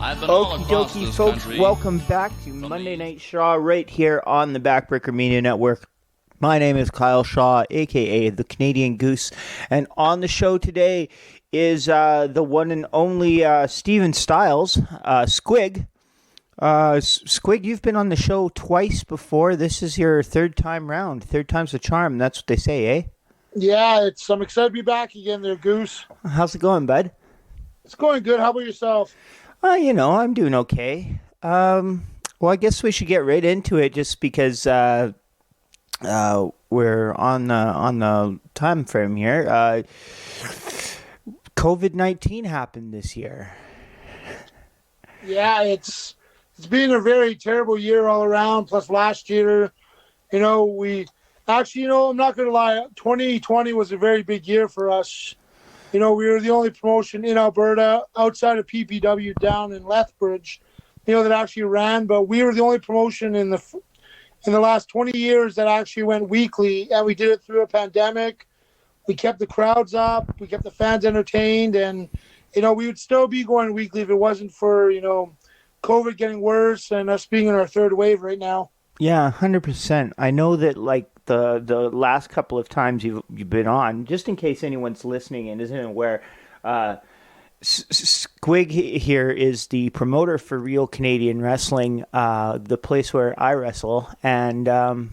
Okie dokie, folks, welcome back to Monday Night Shaw right here on the Backbreaker Media Network. My name is Kyle Shaw, a.k.a. the Canadian Goose, and on the show today is the one and only Steven Stiles, Squig. Squig, you've been on the show twice before. This is your third time round. Third time's the charm, that's what they say, eh? Yeah, I'm excited to be back again there, Goose. How's it going, bud? It's going good. How about yourself? I'm doing okay. Well, I guess we should get right into it just because we're on the time frame here. COVID-19 happened this year. Yeah, it's been a very terrible year all around. Plus last year, I'm not going to lie, 2020 was a very big year for us. We were the only promotion in Alberta outside of PPW down in Lethbridge, that actually ran. But we were the only promotion in the last 20 years that actually went weekly, and we did it through a pandemic. We kept the crowds up, we kept the fans entertained, and we would still be going weekly if it wasn't for COVID getting worse and us being in our third wave right now. Yeah, 100%. I know that the last couple of times you've been on, just in case anyone's listening and isn't aware, Squig here is the promoter for Real Canadian Wrestling, the place where I wrestle, and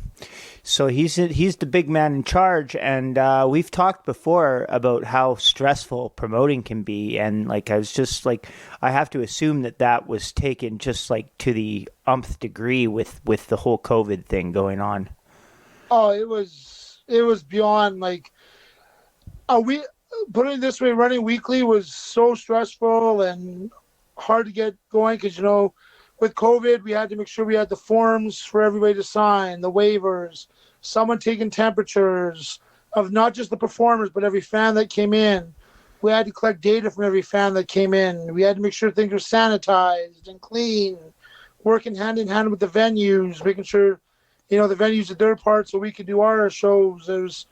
so he's the big man in charge. And we've talked before about how stressful promoting can be, and I was just I have to assume that was taken just to the umpth degree with the whole COVID thing going on. Oh, it was beyond we put it this way, running weekly was so stressful and hard to get going because, with COVID, we had to make sure we had the forms for everybody to sign, the waivers, someone taking temperatures of not just the performers, but every fan that came in. We had to collect data from every fan that came in. We had to make sure things were sanitized and clean, working hand in hand with the venues, making sure, the venues did their part so we could do our shows.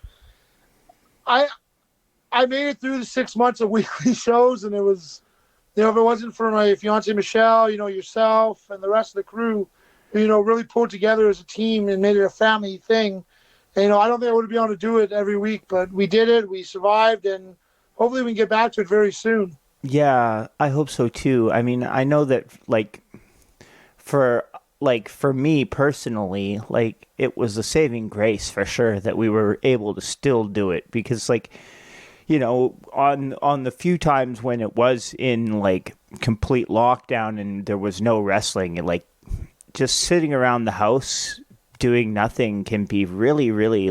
I made it through the 6 months of weekly shows, and it was, if it wasn't for my fiance Michelle, yourself and the rest of the crew, really pulled together as a team and made it a family thing. And, I don't think I would be able to do it every week, but we did it. We survived, and hopefully we can get back to it very soon. Yeah, I hope so too. I mean, I know that for me personally, it was a saving grace for sure that we were able to still do it because on the few times when it was in complete lockdown and there was no wrestling, just sitting around the house doing nothing can be really, really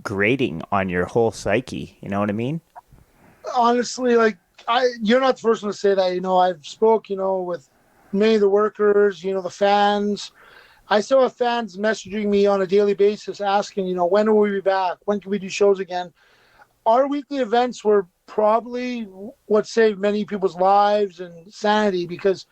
grating on your whole psyche. You know what I mean? Honestly, you're not the first one to say that. I've spoke, with many of the workers, the fans. I still have fans messaging me on a daily basis asking, when will we be back? When can we do shows again? Our weekly events were probably what saved many people's lives and sanity because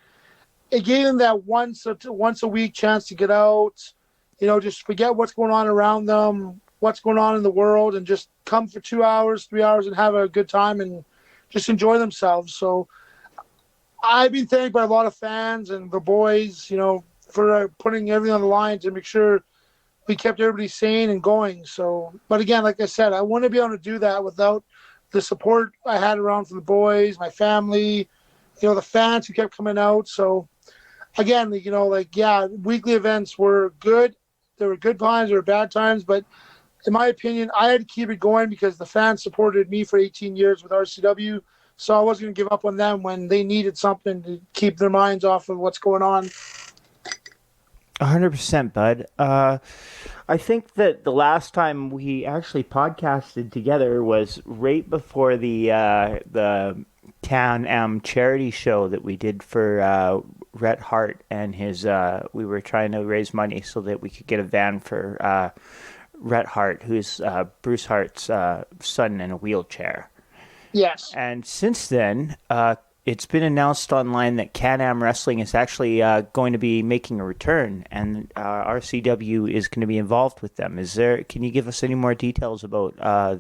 it gave them that once a week chance to get out, just forget what's going on around them, what's going on in the world, and just come for 2 hours, 3 hours and have a good time and just enjoy themselves. So I've been thanked by a lot of fans and the boys, for putting everything on the line to make sure we kept everybody sane and going. So, but again, like I said, I wouldn't be able to do that without the support I had around from the boys, my family, the fans who kept coming out. So again, weekly events were good. There were good times, there were bad times, but in my opinion, I had to keep it going because the fans supported me for 18 years with RCW. So I wasn't going to give up on them when they needed something to keep their minds off of what's going on. 100%, bud. I think that the last time we actually podcasted together was right before the Can-Am charity show that we did for Rhett Hart and his. We were trying to raise money so that we could get a van for Rhett Hart, who's Bruce Hart's son in a wheelchair. Yes. And since then, it's been announced online that Can-Am Wrestling is actually going to be making a return, and RCW is going to be involved with them. Can you give us any more details about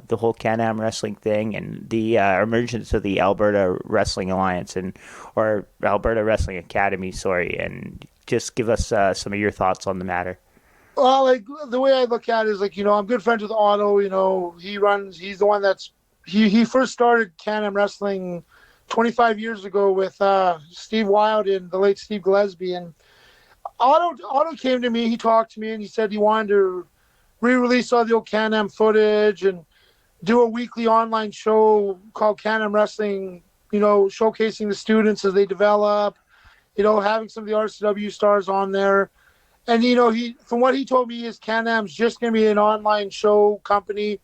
the whole Can-Am Wrestling thing and the emergence of the Alberta Wrestling Alliance or Alberta Wrestling Academy, and just give us some of your thoughts on the matter. Well, like the way I look at it is like, I'm good friends with Otto. He's the one he first started Can-Am Wrestling 25 years ago with Steve Wild and the late Steve Gillespie. And Otto came to me, he talked to me, and he said he wanted to re-release all the old Can-Am footage and do a weekly online show called Can-Am Wrestling, showcasing the students as they develop, having some of the RCW stars on there. And, from what he told me is Can-Am's just going to be an online show company.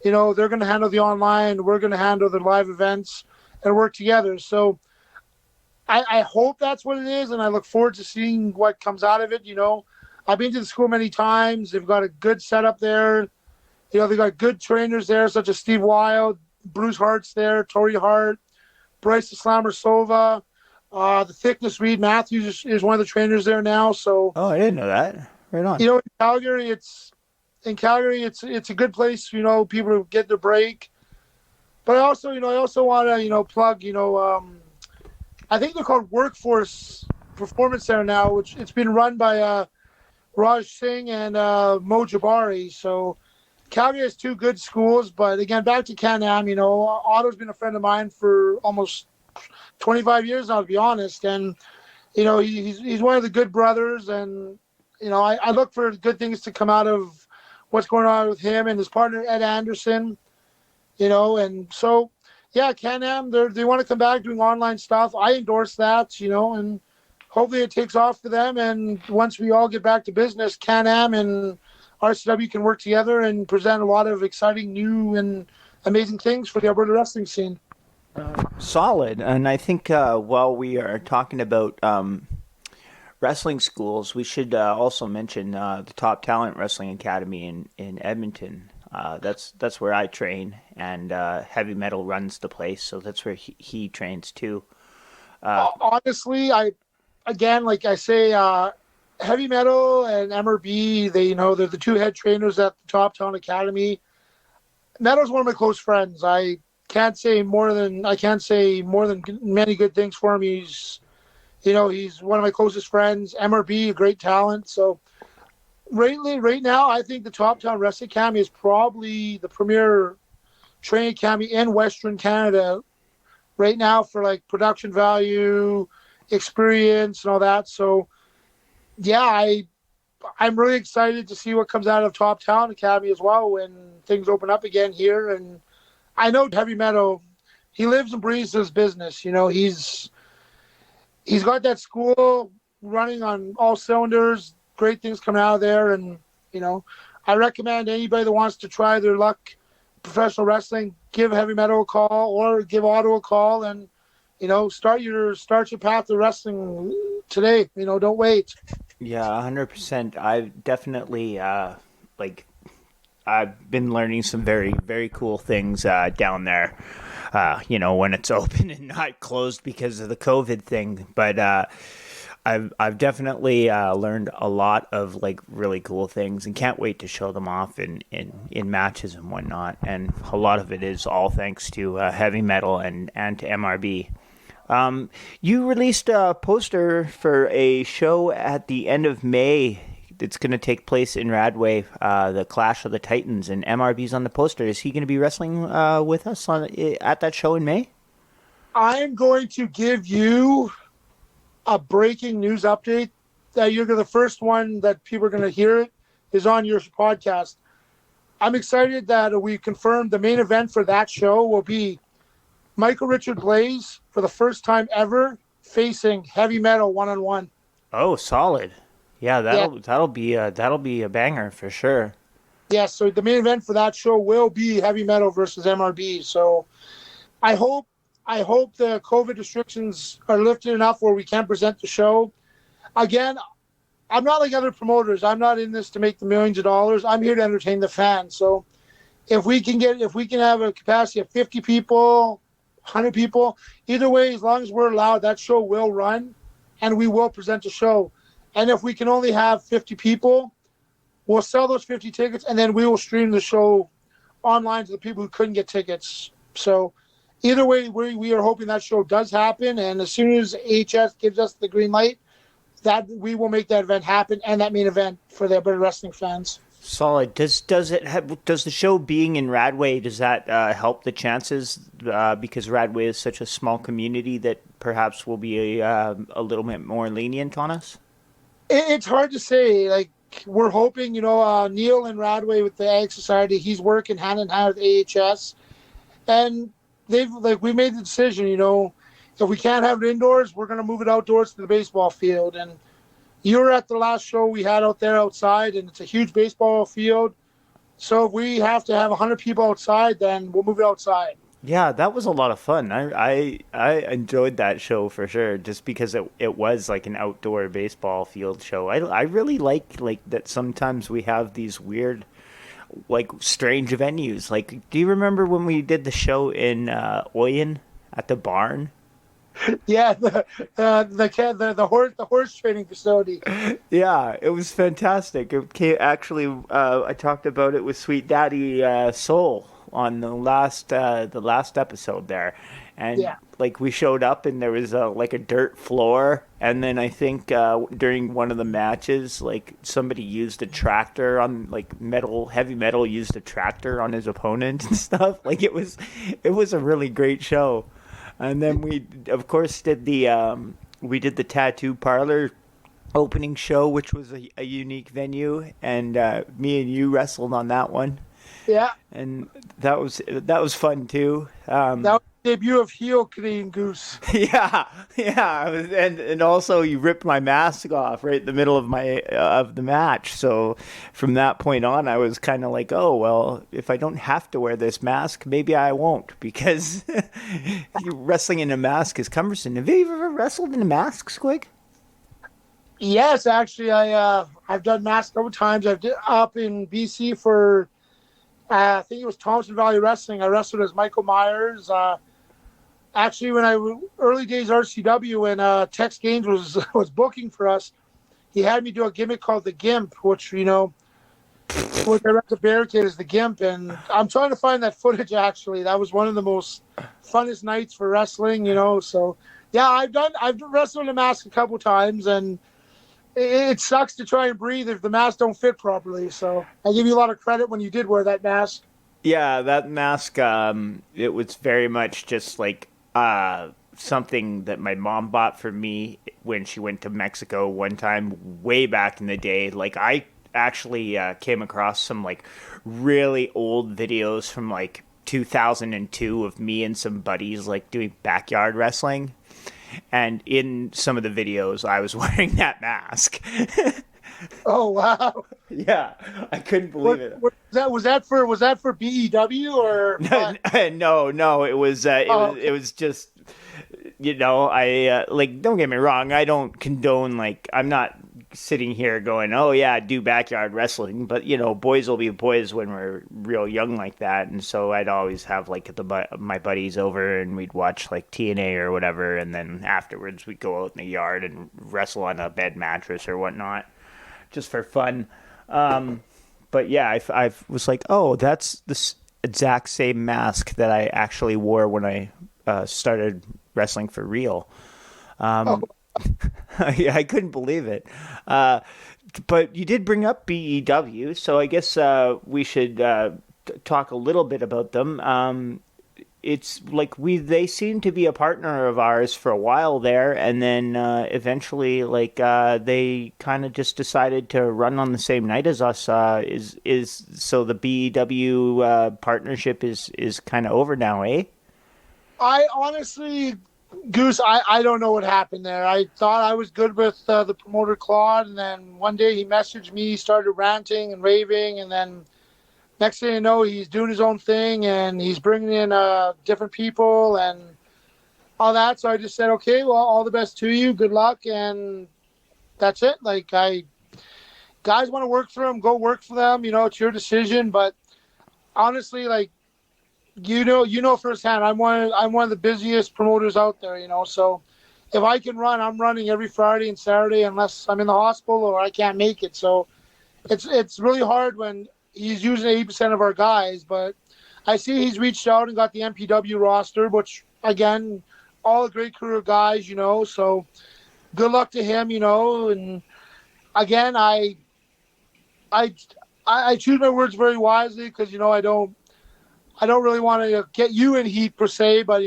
They're going to handle the online. We're going to handle the live events and work together. So I hope that's what it is, and I look forward to seeing what comes out of it. I've been to the school many times. They've got a good setup there. They've got good trainers there, such as Steve Wild, Bruce Hart's there, Tori Hart, Bryce the Slammer Sova. The Thickness Reed Matthews is one of the trainers there now. So I didn't know that. Right on. In Calgary, it's a good place. People to get their break. But I also want to plug. I think they're called Workforce Performance Center now, which it's been run by Raj Singh and Mo Jabari. So Calgary has two good schools. But again, back to Can-Am. Otto's been a friend of mine for almost 25 years now, to be honest. And, he's one of the good brothers. And, I look for good things to come out of what's going on with him and his partner, Ed Anderson, And so, yeah, Can-Am, they want to come back doing online stuff. I endorse that, and hopefully it takes off for them. And once we all get back to business, Can-Am and RCW can work together and present a lot of exciting new and amazing things for the Alberta wrestling scene. Solid. And I think while we are talking about wrestling schools, we should also mention the Top Talent Wrestling Academy in Edmonton. That's where I train, and Heavy Metal runs the place, so that's where he trains too. Honestly, like I say, Heavy Metal and MRB, they're the two head trainers at the Top Talent Academy. Metal's one of my close friends. I can't say more than many good things for him. He's one of my closest friends. MRB, a great talent. So right now, I think the Top Town Wrestling Academy is probably the premier training academy in Western Canada right now for like production value, experience, and all that. So yeah, I'm really excited to see what comes out of Top Town Academy as well when things open up again here. And I know Heavy Metal, he lives and breathes his business. He's got that school running on all cylinders, great things coming out of there. And, I recommend anybody that wants to try their luck in professional wrestling, give Heavy Metal a call or give Otto a call and, start your path to wrestling today. Don't wait. Yeah, 100%. I've definitely, I've been learning some very, very cool things down there, when it's open and not closed because of the COVID thing. But I've definitely learned a lot of really cool things and can't wait to show them off in matches and whatnot. And a lot of it is all thanks to Heavy Metal and to MRB. You released a poster for a show at the end of May. It's going to take place in Radway, the Clash of the Titans, and MRB's on the poster. Is he going to be wrestling with us at that show in May? I'm going to give you a breaking news update that you're the first one that people are going to hear it is on your podcast. I'm excited that we confirmed the main event for that show will be Michael Richard Blaze for the first time ever facing Heavy Metal one-on-one. Oh, solid. Yeah, that'll be a banger for sure. Yeah, so the main event for that show will be Heavy Metal versus MRB. So I hope the COVID restrictions are lifted enough where we can present the show. Again, I'm not like other promoters. I'm not in this to make the millions of dollars. I'm here to entertain the fans. So if we can have a capacity of 50 people 100 people. Either way, as long as we're allowed, that show will run and we will present the show. And if we can only have 50 people, we'll sell those 50 tickets and then we will stream the show online to the people who couldn't get tickets. So either way, we are hoping that show does happen. And as soon as AHS gives us the green light, that we will make that event happen and that main event for the Alberta wrestling fans. Solid. Does the show being in Radway, does that help the chances because Radway is such a small community that perhaps will be a little bit more lenient on us? It's hard to say. Like, we're hoping, Neil in Radway with the Ag Society, he's working hand in hand with AHS, and we made the decision. If we can't have it indoors, we're going to move it outdoors to the baseball field. And you were at the last show we had out there outside, and it's a huge baseball field. So if we have to have 100 people outside, then we'll move it outside. Yeah, that was a lot of fun. I enjoyed that show for sure, just because it was like an outdoor baseball field show. I really like that sometimes we have these weird, like, strange venues. Like, do you remember when we did the show in Oyen at the barn? Yeah, the horse training facility. Yeah, it was fantastic. It came, actually, I talked about it with Sweet Daddy Soul on the last episode there, and yeah. Like, we showed up and there was a dirt floor, and then I think during one of the matches, like, somebody used a tractor on, like, heavy metal used a tractor on his opponent and stuff. Like, it was a really great show. And then we, of course, did the Tattoo Parlor opening show, which was a unique venue, and me and you wrestled on that one. Yeah, and that was fun too. That was the debut of heel Canadian Goose. Yeah. And also you ripped my mask off right in the middle of the match. So from that point on, I was kind of like, oh well, if I don't have to wear this mask, maybe I won't, because wrestling in a mask is cumbersome. Have you ever wrestled in a mask, Squig? Yes, actually, I've done masks a couple times. I've did up in BC for. I think it was Thompson Valley Wrestling. I wrestled as Michael Myers. Actually, when early days RCW, when Tex Gaines was booking for us, he had me do a gimmick called the Gimp, which I read the barricade as the Gimp, and I'm trying to find that footage. Actually, that was one of the most funnest nights for wrestling. So yeah, I've wrestled in a mask a couple times, and it sucks to try and breathe if the masks don't fit properly. So I give you a lot of credit when you did wear that mask. Yeah, that mask, it was very much just like something that my mom bought for me when she went to Mexico one time way back in the day. Like, I actually came across some like really old videos from like 2002 of me and some buddies like doing backyard wrestling. And in some of the videos, I was wearing that mask. Oh wow! Yeah, I couldn't believe it. Was that for BEW or? No. It was just, I don't get me wrong. I don't condone, like, I'm not sitting here going, oh yeah, do backyard wrestling, but boys will be boys when we're real young like that. And so I'd always have like my buddies over and we'd watch like TNA or whatever, and then afterwards we'd go out in the yard and wrestle on a bed mattress or whatnot, just for fun. But yeah, I was like, oh, that's the exact same mask that I actually wore when I started wrestling for real. I couldn't believe it. But you did bring up BEW, so I guess we should talk a little bit about them. It's like they seem to be a partner of ours for a while there, and then eventually, like, they kind of just decided to run on the same night as us. So the BEW partnership is kind of over now, eh? I honestly, Goose, I don't know what happened there. I thought I was good with the promoter Claude, and then one day he messaged me, started ranting and raving, and then next thing you know, he's doing his own thing, and he's bringing in different people and all that. So I just said, okay, well, all the best to you. Good luck, and that's it. Like, guys want to work for him, go work for them. It's your decision. But honestly, like, you know firsthand. I'm one of the busiest promoters out there. So if I can run, I'm running every Friday and Saturday unless I'm in the hospital or I can't make it. So it's really hard when he's using 80% of our guys. But I see he's reached out and got the MPW roster, which again, all a great crew of guys. So good luck to him. And again, I I choose my words very wisely because I don't really want to get you in heat per se, but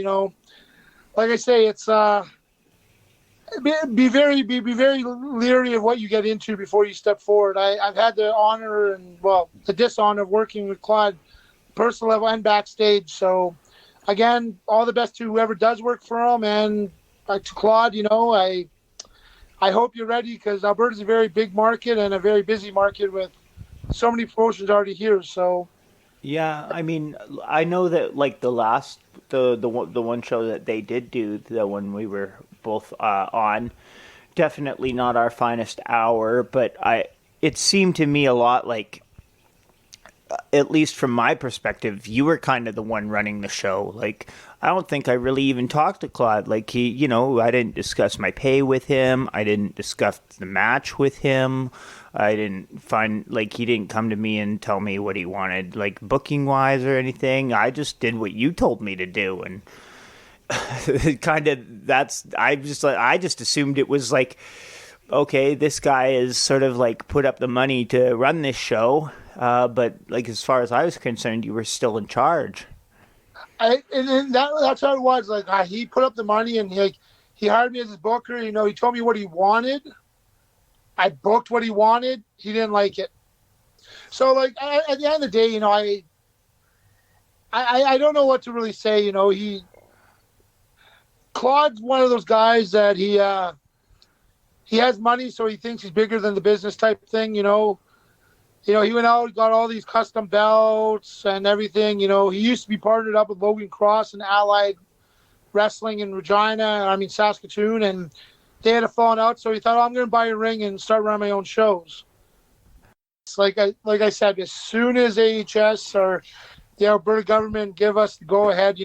like I say, it's be very leery of what you get into before you step forward. I've had the honor and the dishonor of working with Claude, personal level and backstage. So again, all the best to whoever does work for him, and to Claude, I hope you're ready because Alberta's a very big market and a very busy market with so many promotions already here. So. Yeah, I mean, I know that like the one show that they did do, the one we were both on, definitely not our finest hour, but it seemed to me a lot like, at least from my perspective, you were kind of the one running the show. Like, I don't think I really even talked to Claude. Like, I didn't discuss my pay with him. I didn't discuss the match with him. I didn't find, like, he didn't come to me and tell me what he wanted, like, booking wise or anything. I just did what you told me to do. And kind of, I just assumed it was like, okay, this guy is sort of like put up the money to run this show. But like, as far as I was concerned, you were still in charge. And that's how it was. Like, he put up the money and he hired me as his booker. He told me what he wanted. I booked what he wanted. He didn't like it. So like at the end of the day, I don't know what to really say. Claude's one of those guys that he has money, so he thinks he's bigger than the business type thing. He went out, got all these custom belts and everything. He used to be partnered up with Logan Cross and Allied Wrestling in Saskatoon, and they had a falling out. So he thought, I'm going to buy a ring and start running my own shows. It's like I said, as soon as AHS or the Alberta government give us the go ahead,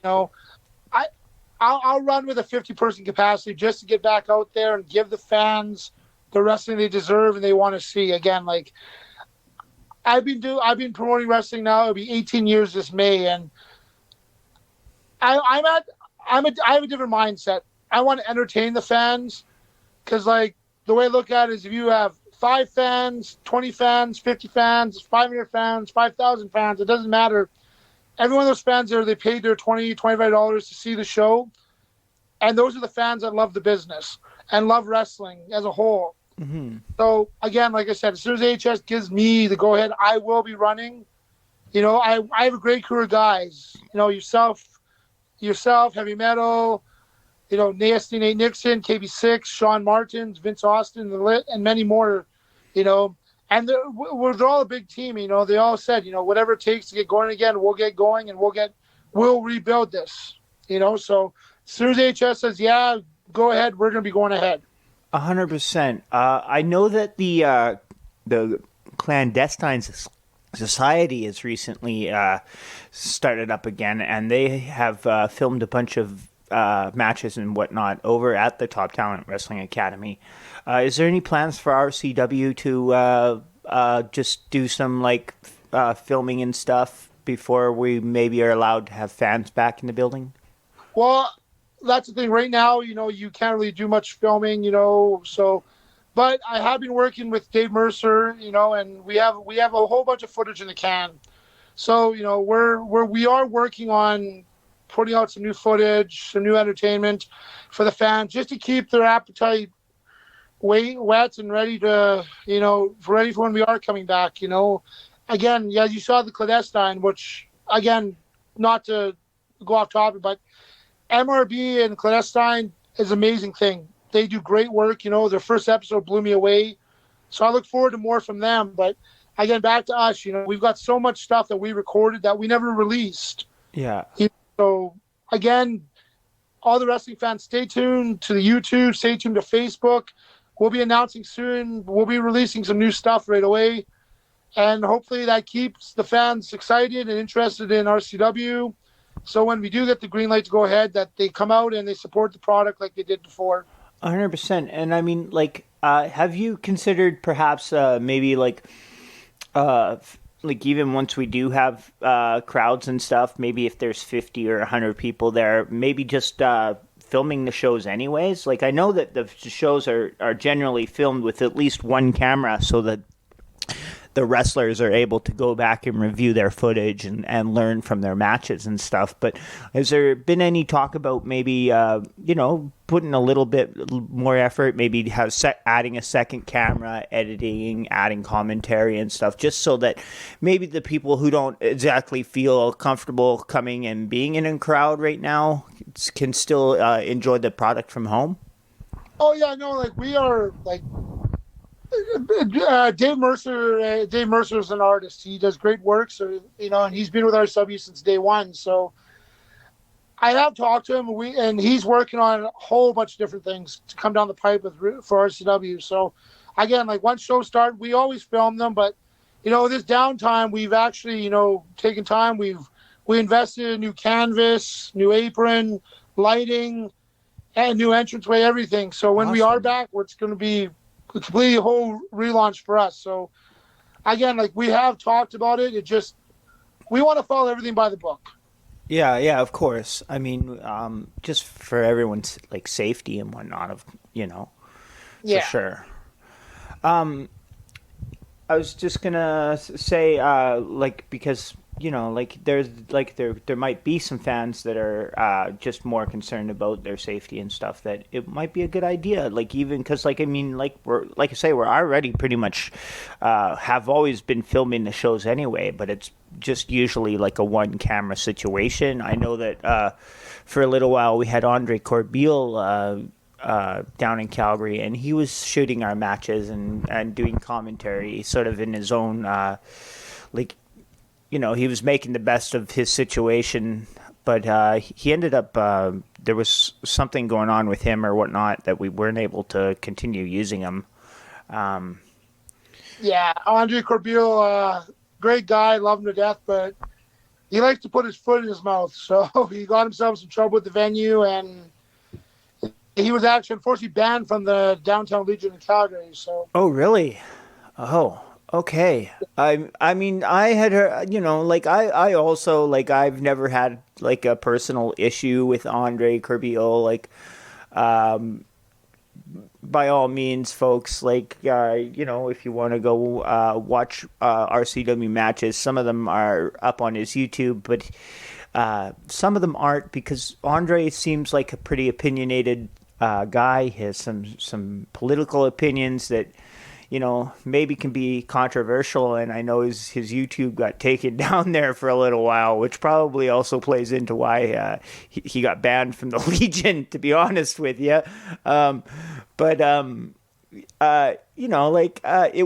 I'll run with a 50-person capacity just to get back out there and give the fans the wrestling they deserve and they want to see. Again, like, I've been promoting wrestling now. It'll be 18 years this May, and I have a different mindset. I want to entertain the fans because, like, the way I look at it is if you have 5 fans, 20 fans, 50 fans, 500 fans, 5,000 fans, it doesn't matter. Every one of those fans they paid their $20, $25 to see the show, and those are the fans that love the business and love wrestling as a whole. Mm-hmm. So again, like I said, as soon as AHS gives me the go ahead, I will be running. I have a great crew of guys. Yourself, Heavy Metal, Nasty Nate Nixon, KB6, Sean Martins, Vince Austin, and many more. And they're all a big team. They all said, whatever it takes to get going again, we'll get going and we'll rebuild this. So as soon as AHS says, yeah, go ahead, we're going to be going ahead. 100%. I know that the clandestine society has recently started up again, and they have filmed a bunch of matches and whatnot over at the Top Talent Wrestling Academy. Is there any plans for RCW to just do some like filming and stuff before we maybe are allowed to have fans back in the building? Well, that's the thing. Right now, you can't really do much filming, so. But I have been working with Dave Mercer, and we have a whole bunch of footage in the can. So, we are working on putting out some new footage, some new entertainment for the fans, just to keep their appetite wet and ready to, ready for when we are coming back. Again, yeah, you saw the clandestine, which again, not to go off topic, but MRB and clandestine is an amazing thing. They do great work. Their first episode blew me away. So I look forward to more from them. But again, back to us, we've got so much stuff that we recorded that we never released. Yeah. So again, all the wrestling fans, stay tuned to the YouTube, stay tuned to Facebook. We'll be announcing soon. We'll be releasing some new stuff right away. And hopefully that keeps the fans excited and interested in RCW. So when we do get the green light to go ahead, that they come out and they support the product like they did before. 100%. And I mean, like, have you considered perhaps maybe like even once we do have crowds and stuff, maybe if there's 50 or 100 people there, maybe just filming the shows anyways? Like, I know that the shows are generally filmed with at least one camera so that the wrestlers are able to go back and review their footage and learn from their matches and stuff. But has there been any talk about maybe, putting a little bit more effort, maybe adding a second camera, editing, adding commentary and stuff, just so that maybe the people who don't exactly feel comfortable coming and being in a crowd right now can still enjoy the product from home? Oh yeah, no, like we are like Dave Mercer. Dave Mercer is an artist. He does great work. So and he's been with RCW since day one. So I have talked to him. And he's working on a whole bunch of different things to come down the pipe for RCW. So again, like once shows start, we always film them. But this downtime, we've actually taken time. We invested in new canvas, new apron, lighting, and new entranceway, everything. So when we are back, it's going to be a completely whole relaunch for us. So again, like we have talked about it. We want to follow everything by the book. Yeah, of course. I mean, just for everyone's like safety and whatnot, for sure. I was just gonna say, because there might be some fans that are just more concerned about their safety and stuff, that it might be a good idea. Like, even because, we're already pretty much have always been filming the shows anyway, but it's just usually like a one camera situation. I know that for a little while we had Andre Corbeil down in Calgary, and he was shooting our matches and doing commentary sort of in his own he was making the best of his situation, but he ended up there was something going on with him or whatnot that we weren't able to continue using him. Yeah, Andre Corbeil, great guy, love him to death, but he likes to put his foot in his mouth. So he got himself some trouble with the venue, and he was actually unfortunately banned from the Downtown Legion in Calgary. So. Oh, really? Oh. Okay. I mean, I had heard, I also, I've never had, a personal issue with Andre Corbeil. By all means, folks, if you want to go watch RCW matches, some of them are up on his YouTube, but some of them aren't, because Andre seems like a pretty opinionated guy. He has some political opinions that maybe can be controversial, and I know his YouTube got taken down there for a little while, which probably also plays into why he got banned from the Legion, to be honest with you. It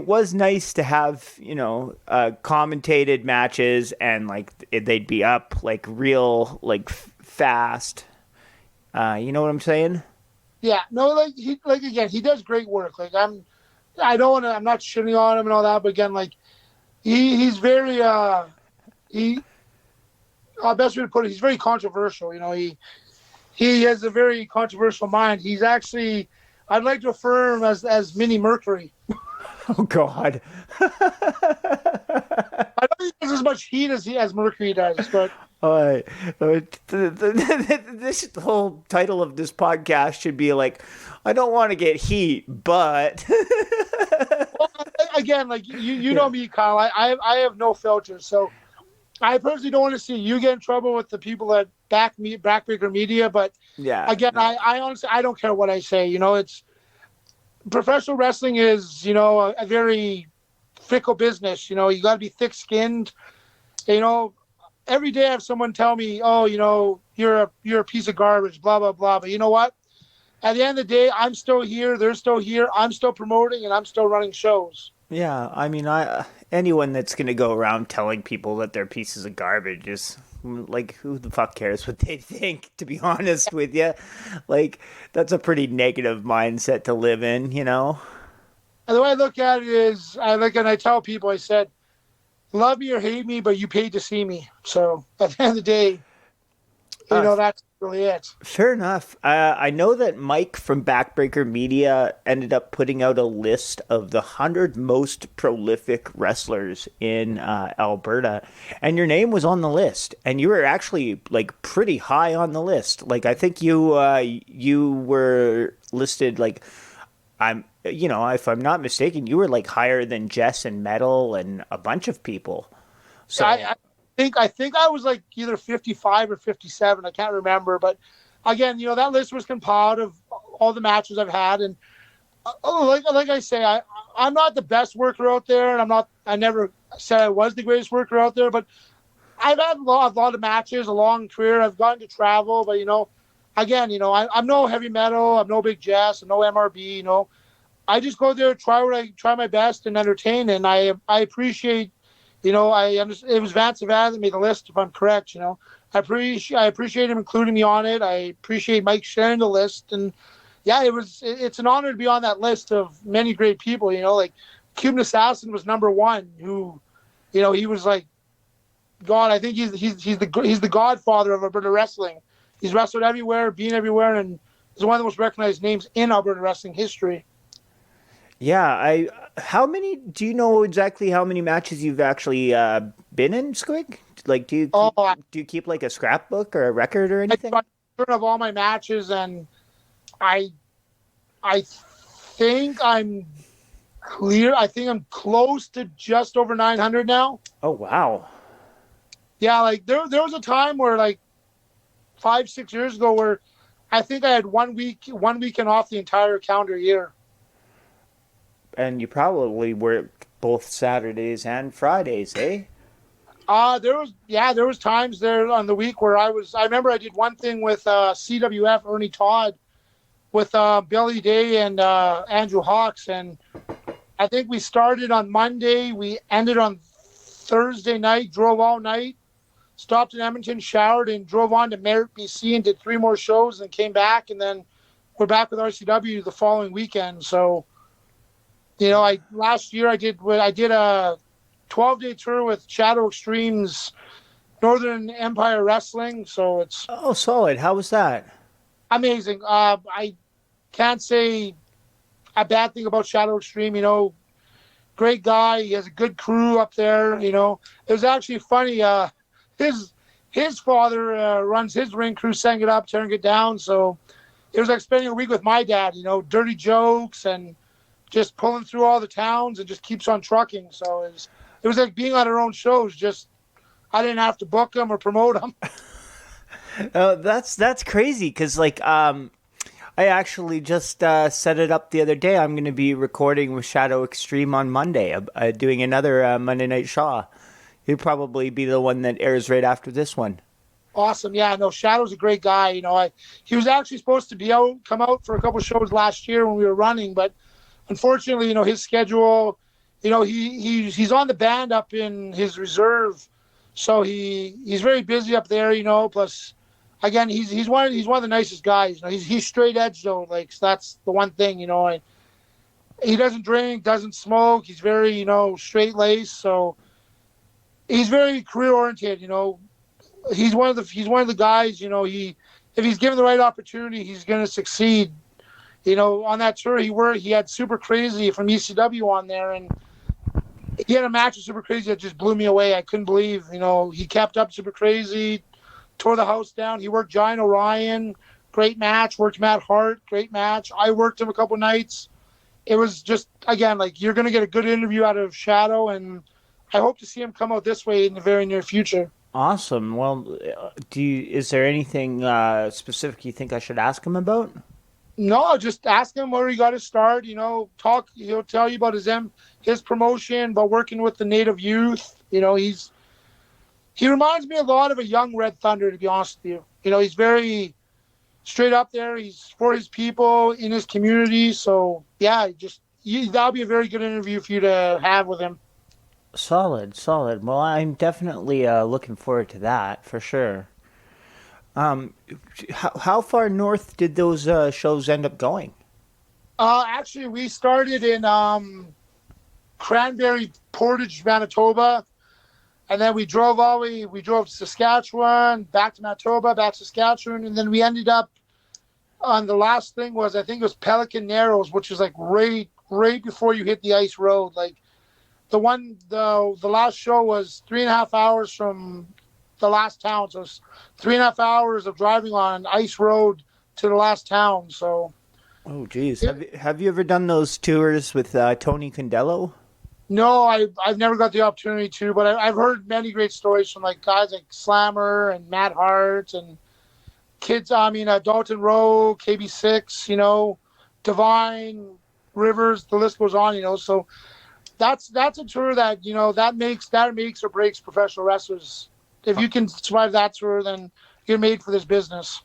was nice to have, commentated matches, and they'd be up real fast. You know what I'm saying? Yeah, no, again, he does great work. I'm not shitting on him and all that, but again, he's very best way to put it, he's very controversial. He has a very controversial mind. He's actually, I'd like to refer him as Mini Mercury. Oh God. I don't think there's as much heat as Mercury does, but this whole title of this podcast should be I don't want to get heat, but well, again, you know me, Kyle. I have no filter, so I personally don't want to see you get in trouble with the people that Backbreaker Media. But yeah, again, I honestly don't care what I say. It's professional wrestling is a very fickle business. You got to be thick-skinned. Every day I have someone tell me, "Oh, you're a piece of garbage," blah blah blah. But you know what? At the end of the day, I'm still here. They're still here. I'm still promoting, and I'm still running shows. Yeah, I mean, anyone that's going to go around telling people that they're pieces of garbage is who the fuck cares what they think, to be honest with you? That's a pretty negative mindset to live in, And the way I look at it is, I tell people, I said, love me or hate me, but you paid to see me. So at the end of the day. That's really it. Fair enough. I know that Mike from Backbreaker Media ended up putting out a list of the 100 most prolific wrestlers in Alberta, and your name was on the list, and you were actually like pretty high on the list. Like I think you were listed like if I'm not mistaken, you were like higher than Jess and Metal and a bunch of people. So I think I was like either 55 or 57. I can't remember, but again, that list was compiled of all the matches I've had, and like I say, I'm not the best worker out there, and I never said I was the greatest worker out there, but I've had a lot of matches, a long career. I've gotten to travel, but again, I'm no heavy metal, I'm no Big Jess, I'm no MRB. I just go there, try my best, and entertain, and I appreciate. I understand it was Vance Savannah that made the list, if I'm correct. I appreciate him including me on it. I appreciate Mike sharing the list, and yeah, it's an honor to be on that list of many great people. Like Cuban Assassin was number one. Who, he was like God. I think he's the godfather of Alberta wrestling. He's wrestled everywhere, been everywhere, and he's one of the most recognized names in Alberta wrestling history. Yeah, do you know exactly how many matches you've actually been in, Squig? Like, do you keep like a scrapbook or a record or anything? I of all my matches, and I think I'm clear. I think I'm close to just over 900 now. Oh, wow. Yeah, like there was a time where like 5-6 years ago where I think I had one weekend off the entire calendar year. And you probably worked both Saturdays and Fridays, eh? There was times there on the week where I remember I did one thing with CWF Ernie Todd with Billy Day and Andrew Hawks, and I think we started on Monday, we ended on Thursday night, drove all night, stopped in Edmonton, showered, and drove on to Merritt, BC, and did 3 more shows, and came back, and then we're back with RCW the following weekend. So, last year I did a 12-day tour with Shadow Extreme's Northern Empire Wrestling. So it's solid. How was that? Amazing. I can't say a bad thing about Shadow Extreme. Great guy. He has a good crew up there. It was actually funny. His father runs his ring crew, setting it up, tearing it down. So it was like spending a week with my dad. Dirty jokes and just pulling through all the towns and just keeps on trucking. So it was like being on our own shows. Just I didn't have to book them or promote them. That's crazy because I actually just set it up the other day. I'm going to be recording with Shadow Extreme on Monday, doing another Monday Night Shaw. He'll probably be the one that airs right after this one. Awesome. Yeah, no, Shadow's a great guy. He was actually supposed to come out for a couple shows last year when we were running, but unfortunately, his schedule, he's on the band up in his reserve, so he's very busy up there. Plus, again, he's one of the nicest guys. He's straight edge though. Like so that's the one thing. He doesn't drink, doesn't smoke. He's very straight laced. So he's very career oriented. He's one of the guys. If he's given the right opportunity, he's going to succeed. On that tour he had Super Crazy from ECW on there, and he had a match with Super Crazy that just blew me away. I couldn't believe, he kept up Super Crazy, tore the house down. He worked Giant Orion, great match. Worked Matt Hart, great match. I worked him a couple nights. It was just, again, like you're going to get a good interview out of Shadow, and I hope to see him come out this way in the very near future. Awesome. Well, is there anything specific you think I should ask him about? No, just ask him where he got his start. Talk. He'll tell you about his promotion, about working with the Native youth. He reminds me a lot of a young Red Thunder, to be honest with you. He's very straight up there. He's for his people in his community. So yeah, that'll be a very good interview for you to have with him. Solid. Well, I'm definitely looking forward to that for sure. How far north did those shows end up going? Actually, we started in Cranberry Portage, Manitoba. And then we drove to Saskatchewan, back to Manitoba, back to Saskatchewan, and then we ended up on the last thing was, I think it was Pelican Narrows, which is like right before you hit the ice road. Like the last show was 3.5 hours from the last town. So it's 3.5 hours of driving on ice road to the last town. So. Oh, geez. Have you ever done those tours with Tony Condello? No, I've never got the opportunity to, but I've heard many great stories from like guys like Slammer and Matt Hart and kids. I mean, Dalton Rowe, KB6, Divine, Rivers. The list goes on. So that's a tour that that makes or breaks professional wrestlers. If you can survive that tour, then you're made for this business.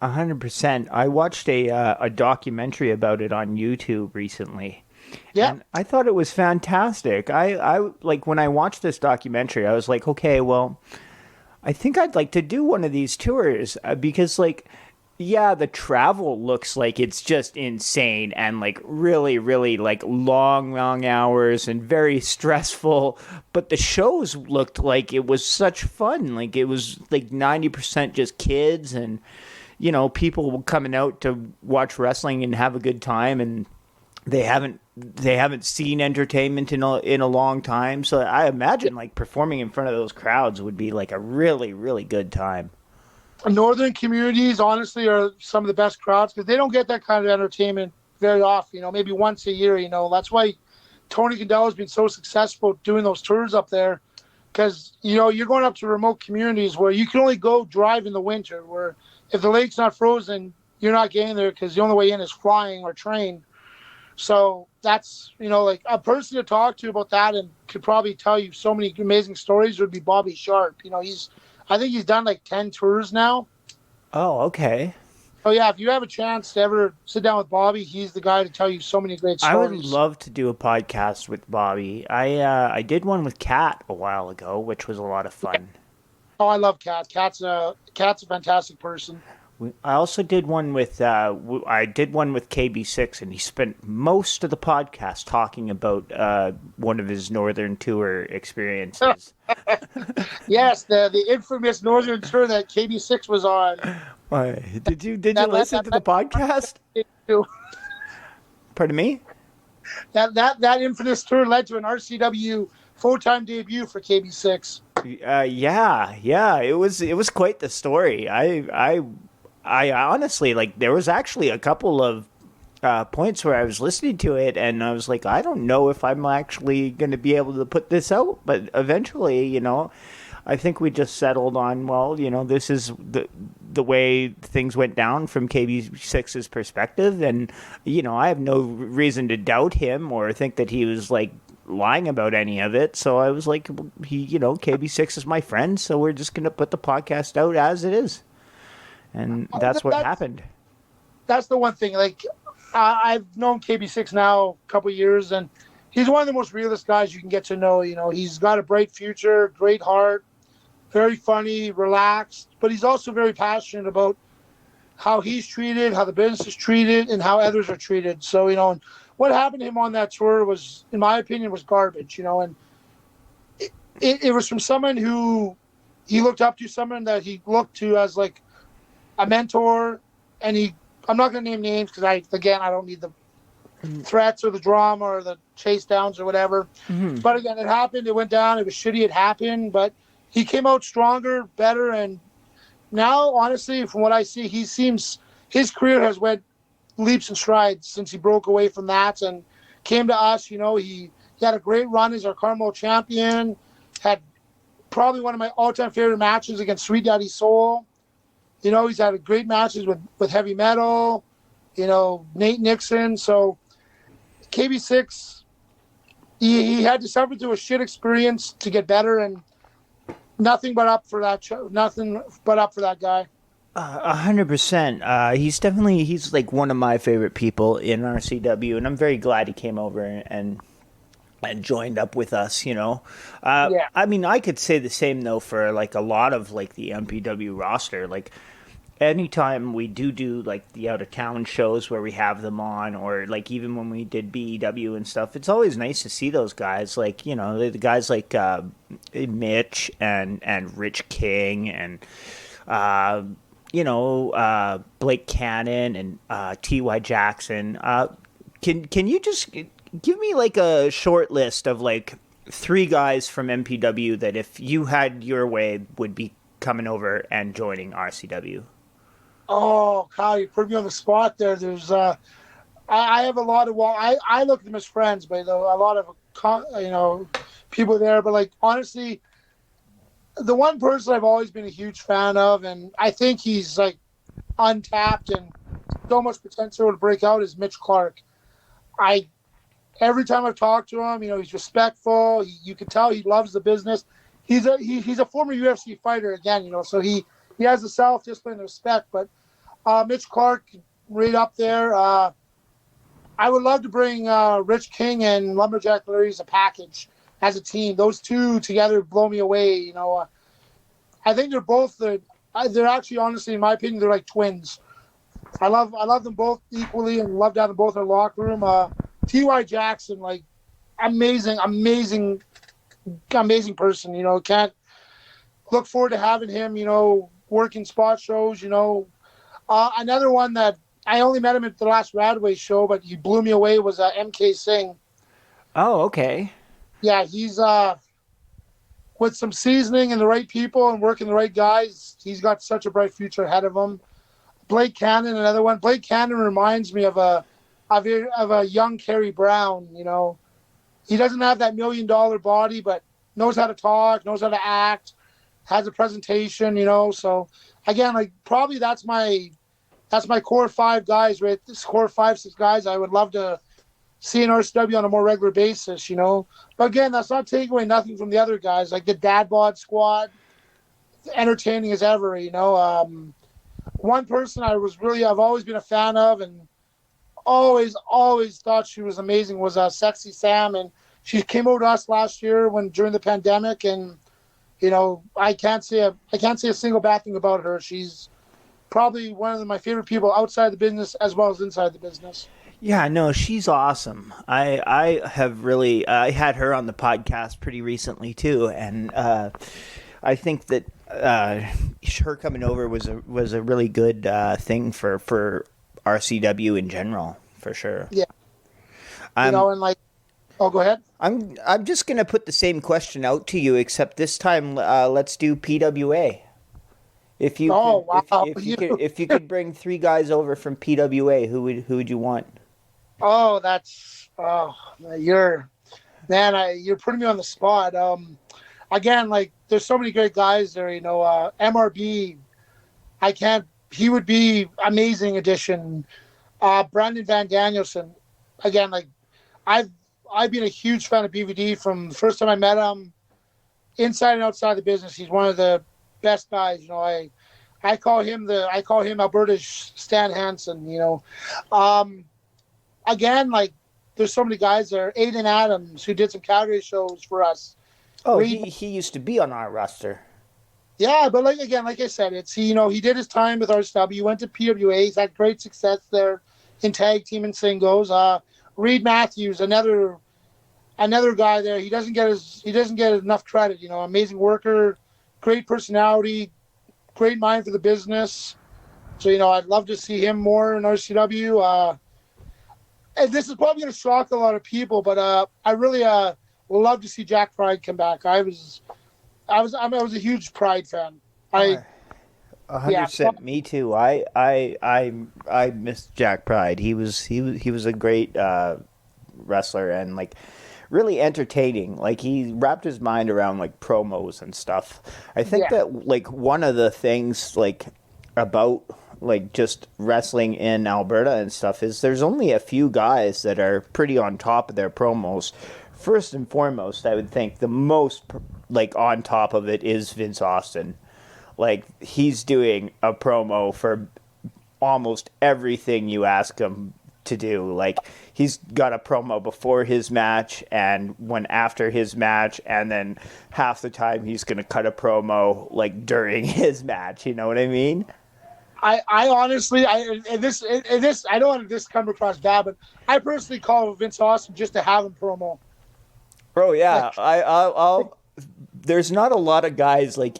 100%. I watched a documentary about it on YouTube recently. Yeah. And I thought it was fantastic. I like when I watched this documentary, I was like, okay, well, I think I'd like to do one of these tours because like, yeah, the travel looks like it's just insane and like really, really like long hours and very stressful. But the shows looked like it was such fun. Like it was like 90% just kids and, people coming out to watch wrestling and have a good time, and they haven't seen entertainment in a long time. So I imagine like performing in front of those crowds would be like a really, really good time. Northern communities, honestly, are some of the best crowds because they don't get that kind of entertainment very often. Maybe once a year. That's why Tony Condello has been so successful doing those tours up there, because you're going up to remote communities where you can only go drive in the winter. Where if the lake's not frozen, you're not getting there because the only way in is flying or train. So that's, like a person to talk to about that and could probably tell you so many amazing stories would be Bobby Sharp. I think he's done like 10 tours now. Oh, okay. Oh yeah, if you have a chance to ever sit down with Bobby, he's the guy to tell you so many great stories. I would love to do a podcast with Bobby. I did one with Kat a while ago, which was a lot of fun. Oh, I love Kat. Kat's a fantastic person. I also did one with KB6, and he spent most of the podcast talking about one of his Northern Tour experiences. Yes, the infamous Northern Tour that KB6 was on. Did you listen to the podcast? Pardon me? That infamous tour led to an RCW full-time debut for KB6. Yeah, it was quite the story. I honestly, like, there was actually a couple of points where I was listening to it and I was like, I don't know if I'm actually going to be able to put this out. But eventually, I think we just settled on, well, this is the way things went down from KB6's perspective. And, I have no reason to doubt him or think that he was, like, lying about any of it. So I was like, KB6 is my friend, so we're just going to put the podcast out as it is. And that's what happened. That's the one thing. Like, I've known KB6 now a couple of years, and he's one of the most realist guys you can get to know. He's got a bright future, great heart, very funny, relaxed, but he's also very passionate about how he's treated, how the business is treated, and how others are treated. So, and what happened to him on that tour was, in my opinion, was garbage, and it was from someone who he looked up to, someone that he looked to as like a mentor, and I'm not going to name names because I don't need the threats or the drama or the chase downs or whatever. Mm-hmm. But again, it happened. It went down. It was shitty. It happened, but he came out stronger, better, and now, honestly, from what I see, his career has went leaps and strides since he broke away from that and came to us. He had a great run as our Carmel champion. Had probably one of my all-time favorite matches against Sweet Daddy Soul. He's had great matches with Heavy Metal, Nate Nixon. So KB6, he had to suffer through a shit experience to get better, and nothing but up for that guy. 100%. He's like one of my favorite people in RCW, and I'm very glad he came over and joined up with us, Yeah. I mean, I could say the same though for like a lot of like the MPW roster. Like, anytime we do like the out of town shows where we have them on, or like even when we did BEW and stuff, it's always nice to see those guys. Like, you know, the guys like Mitch and Rich King and uh, Blake Cannon and T.Y. Jackson. Can you just give me like a short list of like three guys from MPW that if you had your way would be coming over and joining RCW? Oh, Kyle, you put me on the spot there. I have a lot of, well, I look at them as friends, but a lot of, people there. But like, honestly, the one person I've always been a huge fan of, and I think he's like untapped and so much potential to break out, is Mitch Clark. Every time I've talked to him, he's respectful. You can tell he loves the business. He's a former UFC fighter again, so he has the self-discipline and respect. But Mitch Clark, right up there. I would love to bring Rich King and Lumberjack Larry as a package, as a team. Those two together blow me away. I think they're actually, honestly, in my opinion, they're like twins. I love them both equally and love to have them both in the locker room. T.Y. Jackson, like, amazing person. Can't look forward to having him, working spot shows. Another one that I only met him at the last Radway show, but he blew me away, was MK Singh. Oh, okay. Yeah, he's with some seasoning and the right people and working the right guys. He's got such a bright future ahead of him. Blake Cannon, another one. Blake Cannon reminds me of a young Kerry Brown. He doesn't have that $1 million body, but knows how to talk, knows how to act, has a presentation. So again, like, probably that's my core five guys, right? This core 5-6 guys I would love to see in RCW on a more regular basis. But again, that's not taking away nothing from the other guys, like the Dad Bod Squad, entertaining as ever. One person I've always been a fan of and always thought she was amazing was Sexy Sam, and she came over to us last year during the pandemic, and I can't say a single bad thing about her. She's probably one of my favorite people outside the business as well as inside the business. Yeah, no, she's awesome. I have really I had her on the podcast pretty recently too, and I think that her coming over was a really good thing for RCW in general, for sure. Yeah, and like, oh, go ahead. I'm just gonna put the same question out to you, except this time let's do PWA. If you could bring three guys over from PWA, who would you want? You're putting me on the spot. Again, like, there's so many great guys there. MRB, he would be amazing addition. Brandon Van Danielson, again, like, I've been a huge fan of BVD from the first time I met him. Inside and outside the business, he's one of the best guys. I call him Alberta's Stan Hansen. Again, like, there's so many guys there. Aiden Adams, who did some Calgary shows for us. Oh, he used to be on our roster. Yeah, but like I said, he did his time with RSW, went to PWA. He's had great success there in tag team and singles. Reed Matthews, another guy there. He doesn't get enough credit. Amazing worker, great personality, great mind for the business. So I'd love to see him more in RCW. And this is probably going to shock a lot of people, but I really would love to see Jack Pride come back. I was a huge Pride fan. 100%. Me too. I missed Jack Pride. He was a great wrestler and like really entertaining. Like, he wrapped his mind around like promos and stuff. I think that like one of the things like about like just wrestling in Alberta and stuff is there's only a few guys that are pretty on top of their promos. First and foremost, I would think the most like on top of it is Vince Austin. Like, he's doing a promo for almost everything you ask him to do. Like, he's got a promo before his match and when after his match, and then half the time he's going to cut a promo like during his match. You know what I mean? I honestly, and this, I don't want this come across bad, but I personally call Vince Austin just to have him promo. Oh yeah, Like, I'll there's not a lot of guys like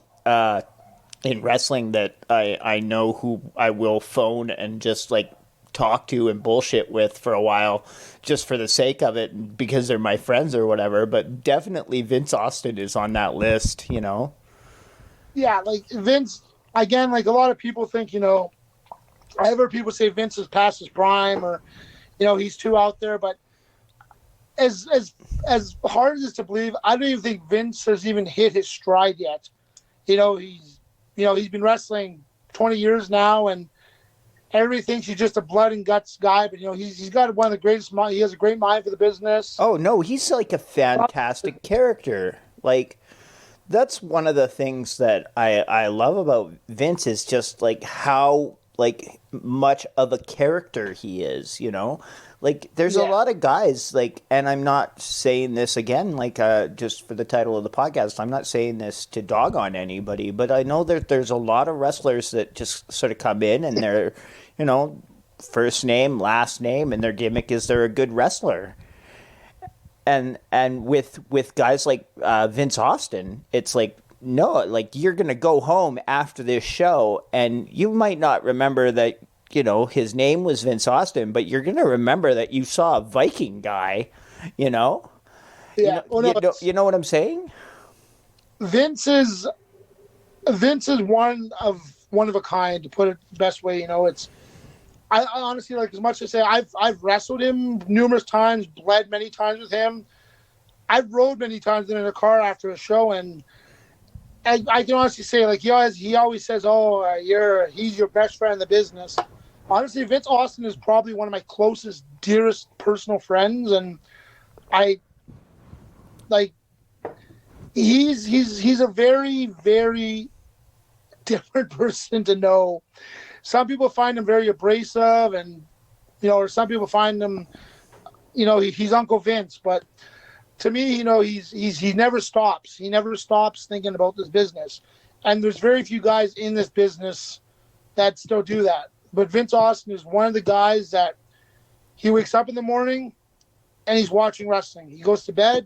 in wrestling that I know who I will phone and just like talk to and bullshit with for a while just for the sake of it because they're my friends or whatever, but definitely Vince Austin is on that list, you know. yeah, like Vince, again, like a lot of people think, I've heard people say Vince is past his prime, or he's too out there, but as hard as it's to believe, I don't even think Vince has even hit his stride yet. He's been wrestling 20 years now, and everybody thinks he's just a blood and guts guy, but he's got one of the greatest mind. He has a great mind for the business. Oh no, he's like a fantastic character. Like that's one of the things that I love about Vince is just like how like much of a character he is, you know? Like there's a lot of guys like, and I'm not saying this again like just for the title of the podcast. I'm not saying this to dog on anybody, but I know that there's a lot of wrestlers that just sort of come in and they're, you know, first name, last name, and their gimmick is they're a good wrestler. And with guys like Vince Austin, it's like no, like you're gonna go home after this show, and you might not remember that his name was Vince Austin, but you're gonna remember that you saw a Viking guy, you know. Yeah, You know what I'm saying? Vince is one of a kind, to put it the best way. I honestly, like, as much as say I've wrestled him numerous times, bled many times with him. I've rode many times in a car after a show, and I can honestly say, like, he always says, "Oh, he's your best friend in the business." Honestly, Vince Austin is probably one of my closest, dearest personal friends, and I like he's a very, very different person to know. Some people find him very abrasive, and or some people find him, he's Uncle Vince. But to me, he never stops. He never stops thinking about this business. And there's very few guys in this business that still do that. But Vince Austin is one of the guys that he wakes up in the morning and he's watching wrestling. He goes to bed.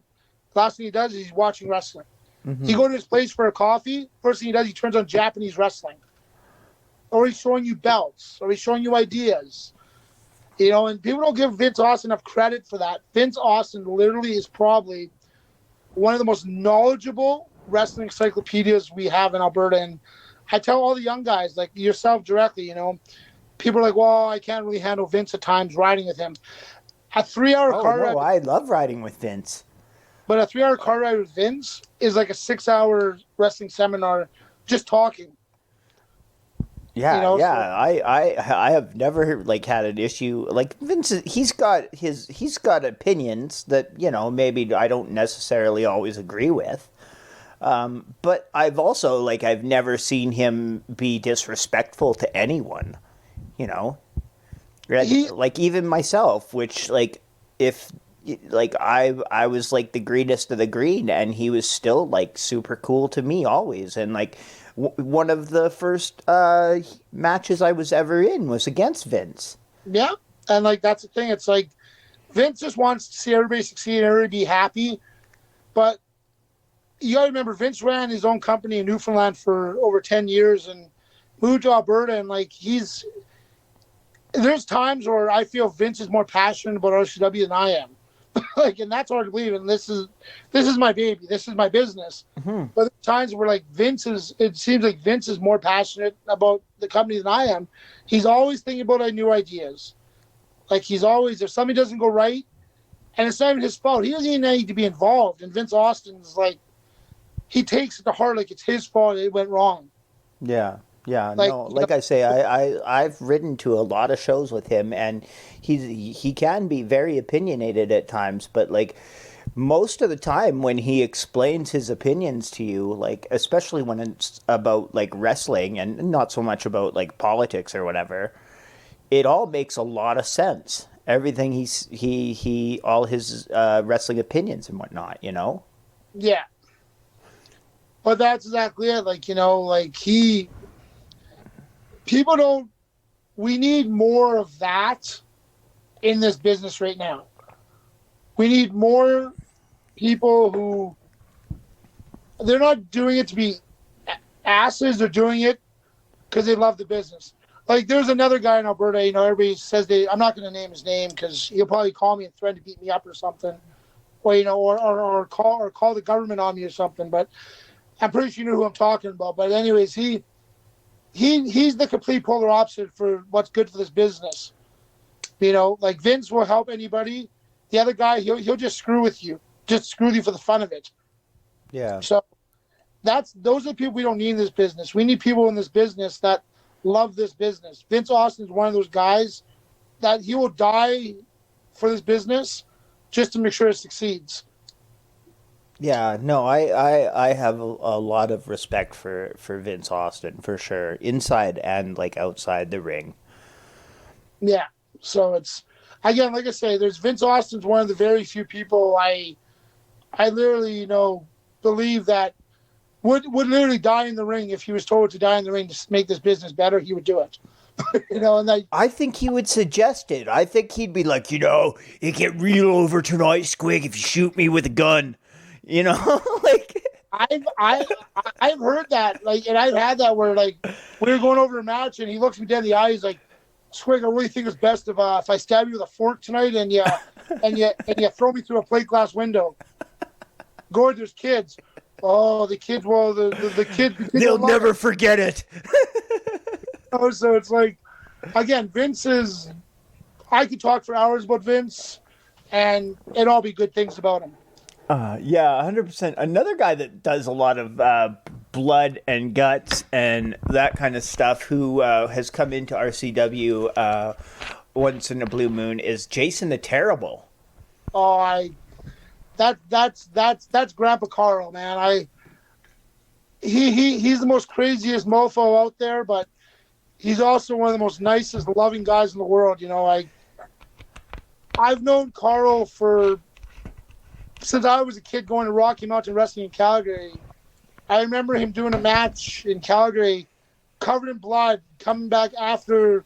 Last thing he does is he's watching wrestling. Mm-hmm. He goes to his place for a coffee. First thing he does, he turns on Japanese wrestling. Or he's showing you belts. Or he's showing you ideas. And people don't give Vince Austin enough credit for that. Vince Austin literally is probably one of the most knowledgeable wrestling encyclopedias we have in Alberta. And I tell all the young guys, like yourself directly, people are like, well, I can't really handle Vince at times riding with him. A 3-hour car ride. I love riding with Vince. But a 3-hour car ride with Vince is like a 6-hour wrestling seminar just talking. Yeah, I have never like had an issue like Vince. He's got opinions that maybe I don't necessarily always agree with, but I've never seen him be disrespectful to anyone, like even myself, which like if like I was like the greenest of the green, and he was still like super cool to me always, and like. One of the first matches I was ever in was against Vince. Yeah, and like that's the thing. It's like Vince just wants to see everybody succeed and everybody be happy. But you got to remember, Vince ran his own company in Newfoundland for over 10 years and moved to Alberta. And like there's times where I feel Vince is more passionate about RCW than I am. Like, and that's hard to believe. And this is my baby. This is my business. Mm-hmm. But there's times where like it seems like Vince is more passionate about the company than I am. He's always thinking about new ideas. Like he's always, if something doesn't go right, and it's not even his fault, he doesn't even need to be involved. And Vince Austin's like, he takes it to heart like it's his fault it went wrong. Yeah. Yeah, I say, I've ridden to a lot of shows with him, and he can be very opinionated at times, but like most of the time when he explains his opinions to you, like especially when it's about like wrestling and not so much about like politics or whatever, it all makes a lot of sense. Everything he all his wrestling opinions and whatnot, Yeah. But that's exactly it. Like, people don't. We need more of that in this business right now. We need more people who they're not doing it to be asses. They're doing it because they love the business. Like there's another guy in Alberta. Everybody says I'm not going to name his name because he'll probably call me and threaten to beat me up or something, or call the government on me or something. But I'm pretty sure you know who I'm talking about. But anyways, he's the complete polar opposite for what's good for this business. Like Vince will help anybody. The other guy, he'll just screw with you, just screw you for the fun of it. Yeah. So those are the people we don't need in this business. We need people in this business that love this business. Vince Austin's one of those guys that he will die for this business just to make sure it succeeds. Yeah, no, I have a lot of respect for Vince Austin for sure, inside and like outside the ring. Yeah, so it's again, like I say, there's Vince Austin's one of the very few people I literally believe that would literally die in the ring if he was told to die in the ring to make this business better. He would do it. And I think he would suggest it. I think he'd be like, it get real over tonight, Squig, if you shoot me with a gun. Like I've heard that, like, and I've had that where like we were going over a match and he looks me dead in the eye. He's like, "Squig, I really think it's best if I stab you with a fork tonight and you throw me through a plate glass window." Gord, there's kids. Oh, the kids. Well, the kids. They'll never forget it. So it's like, again, Vince is. I could talk for hours about Vince, and it'd all be good things about him. Yeah, 100%. Another guy that does a lot of blood and guts and that kind of stuff who has come into RCW once in a blue moon is Jason the Terrible. Oh, that's Grandpa Carl, man. He's the most craziest mofo out there, but he's also one of the most nicest, loving guys in the world. I've known Carl since I was a kid going to Rocky Mountain Wrestling in Calgary. I remember him doing a match in Calgary, covered in blood, coming back after,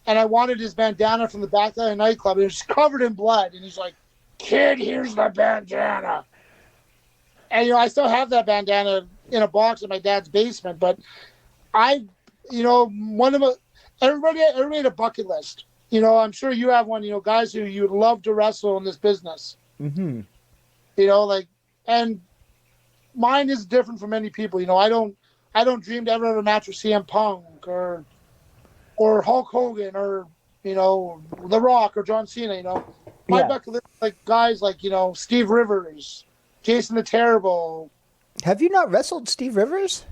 and I wanted his bandana from the back of the nightclub. It was covered in blood, and he's like, "Kid, here's the bandana." And I still have that bandana in a box in my dad's basement. But one of everybody had a bucket list. I'm sure you have one. Guys who you'd love to wrestle in this business. Mm-hmm. And mine is different from many people. I don't dream to ever have a match with CM Punk or Hulk Hogan or The Rock or John Cena. My bucket list, like guys like Steve Rivers, Jason the Terrible. Have you not wrestled Steve Rivers?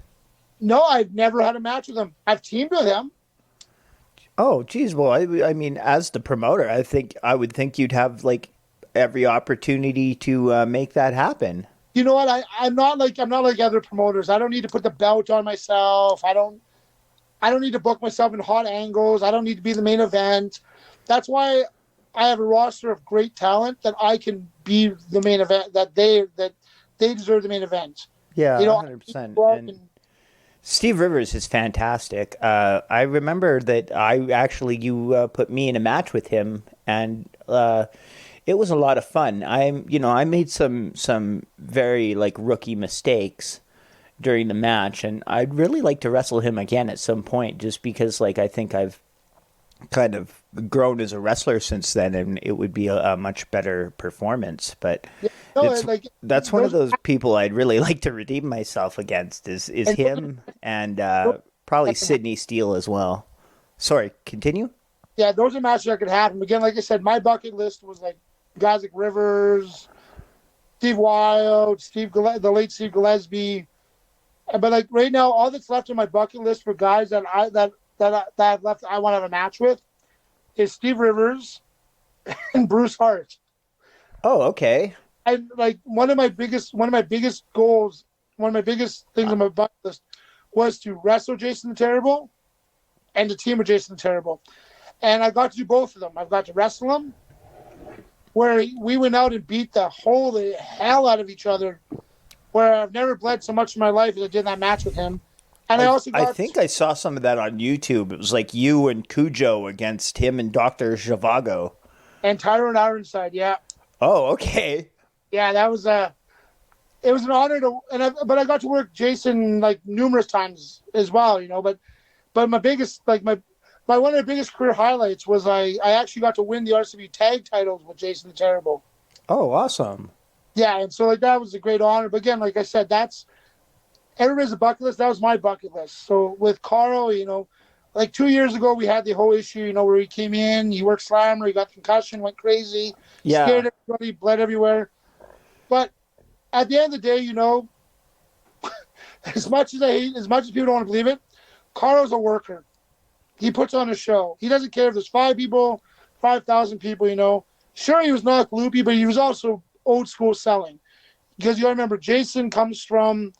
No, I've never had a match with him. I've teamed with him. Oh, geez. Well, I mean, as the promoter, I would think you'd have like every opportunity to make that happen. You know what? I'm not like other promoters. I don't need to put the belt on myself. I don't need to book myself in hot angles. I don't need to be the main event. That's why I have a roster of great talent that I can be the main event. That they deserve the main event. Yeah, 100%. And Steve Rivers is fantastic. I remember that you put me in a match with him, and it was a lot of fun. I made some very like rookie mistakes during the match, and I'd really like to wrestle him again at some point, just because like I think I've kind of grown as a wrestler since then, and it would be a much better performance. But that's one of those people I'd really like to redeem myself against is him and probably Sidney Steele as well. Sorry, continue? Yeah, those are matches that could happen. Again, like I said, my bucket list was like guys like Rivers, Steve Wild, the late Steve Gillespie. But like right now, all that's left on my bucket list for guys that I've left I want to have a match with is Steve Rivers and Bruce Hart. Oh, okay. And like one of my biggest goals, one of my biggest things on my bucket list was to wrestle Jason the Terrible and to team with Jason the Terrible. And I got to do both of them. I've got to wrestle him, where we went out and beat the holy hell out of each other, where I've never bled so much in my life as I did in that match with him. And I also I got think I saw some of that on YouTube. It was like you and Cujo against him and Dr. Zhivago. and Tyrone Ironside. Yeah, Oh, okay. yeah, that was it was an honor to, but I got to work Jason like numerous times as well, you know. But my biggest my one of the biggest career highlights was I actually got to win the RCW tag titles with Jason the Terrible. Oh, awesome. Yeah, and so like that was a great honor. But again, like I said, that's everybody's a bucket list. That was my bucket list. So with Carl, you know, like 2 years ago, we had the whole issue, you know, where he came in, he worked slammer, he got concussion, went crazy, Yeah. scared everybody, bled everywhere. But at the end of the day, you know, as much as people don't want to believe it, Carl's a worker. He puts on a show. He doesn't care if there's 5 people, 5,000 people, you know. Sure, he was not loopy, but he was also old school selling. Because you got to remember, Jason comes from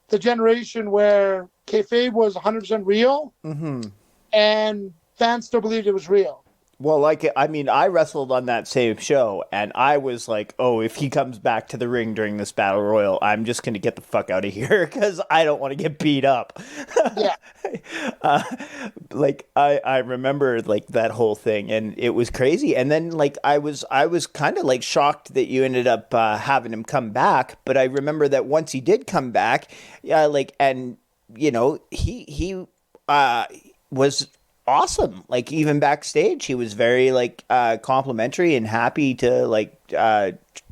the generation where kayfabe was 100% real, and fans still believed it was real. Well, like, I mean, I wrestled on that same show, and I was like, oh, if he comes back to the ring during this battle royal, I'm just going to get the fuck out of here because I don't want to get beat up. Yeah. Like, I remember, like, that whole thing, and it was crazy. And then, like, I was kind of, like, shocked that you ended up having him come back, but I remember that once he did come back, like, and, you know, he was awesome. Like, even backstage, he was very like complimentary and happy to like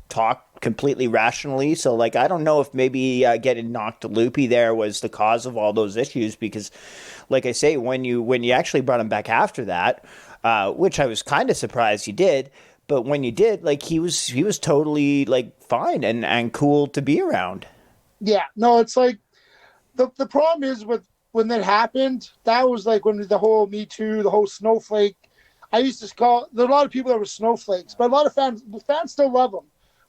talk completely rationally. So like, I don't know if maybe getting knocked loopy there was the cause of all those issues, because like I say, when you actually brought him back after that, which I was kind of surprised you did, but when you did, like, he was totally like fine and cool to be around. Yeah. No, it's like the problem is with when that happened, that was like when the whole Me Too, the whole snowflake. I used to call there are a lot of people that were snowflakes, but a lot of fans still love him.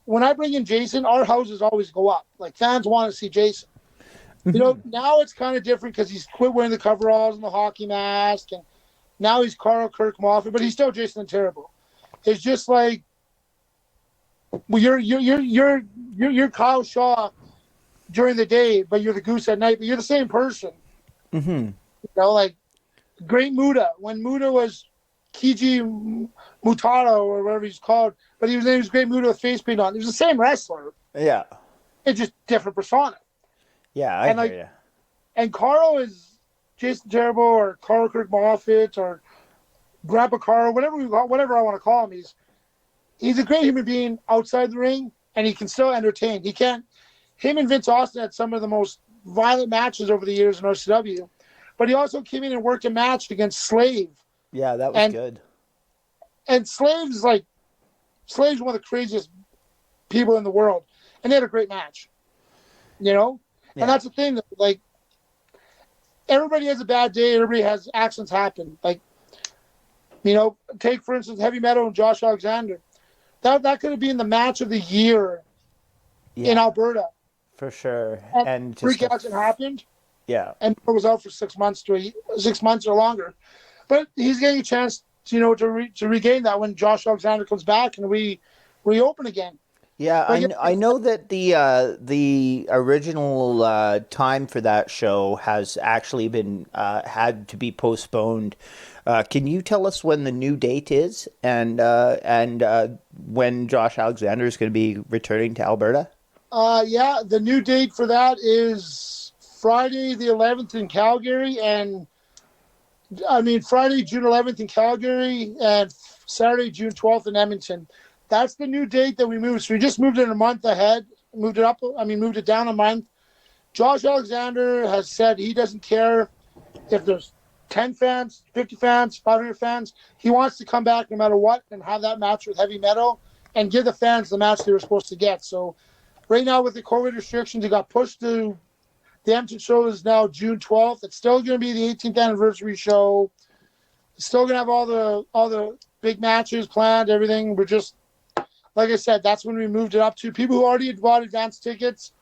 When I bring in Jason, our houses always go up. Like, fans want to see Jason. You know, now it's kind of different because he's quit wearing the coveralls and the hockey mask, and now he's Carl Kirk Moffat, but he's still Jason the Terrible. It's just like, well, you're Kyle Shaw during the day, but you're the Goose at night, but you're the same person. You know, like Great Muta, when Muta was Kiji Mutaro or whatever he's called, but he was Great Muta with face paint on. He was the same wrestler. Yeah. It's just different persona. Yeah, I hear you. And Carl is Jason Terrible or Carl Kirk Moffat or Grandpa Carl, whatever I want to call him. He's a great human being outside the ring, and he can still entertain. Him and Vince Austin had some of the most violent matches over the years in RCW, but he also came in and worked a match against Slave. Yeah, that was good. And Slave's one of the craziest people in the world, and they had a great match. You know, and that's the thing. Like, everybody has a bad day. Everybody has accidents happen. Like, you know, take for instance Heavy Metal and Josh Alexander. That could have been the match of the year in Alberta. For sure. And freak accident happened. Yeah. And it was out for 6 months or longer. But he's getting a chance, you know, to regain that when Josh Alexander comes back and we reopen again. Yeah, I know that the original time for that show has actually been had to be postponed. Can you tell us when the new date is and when Josh Alexander is going to be returning to Alberta? Yeah, the new date for that is Friday the 11th in Calgary, and Friday June 11th in Calgary and Saturday June 12th in Edmonton. That's the new date that we moved. So we just moved it a month ahead. Moved it down a month. Josh Alexander has said he doesn't care if there's 10 fans, 50 fans, 500 fans. He wants to come back no matter what and have that match with Heavy Metal and give the fans the match they were supposed to get. So right now with the COVID restrictions, it got pushed to the Edmonton show is now June 12th. It's still going to be the 18th anniversary show. It's still going to have all the big matches planned, everything. We're just, like I said, that's when we moved it up to. People who already had bought advance tickets,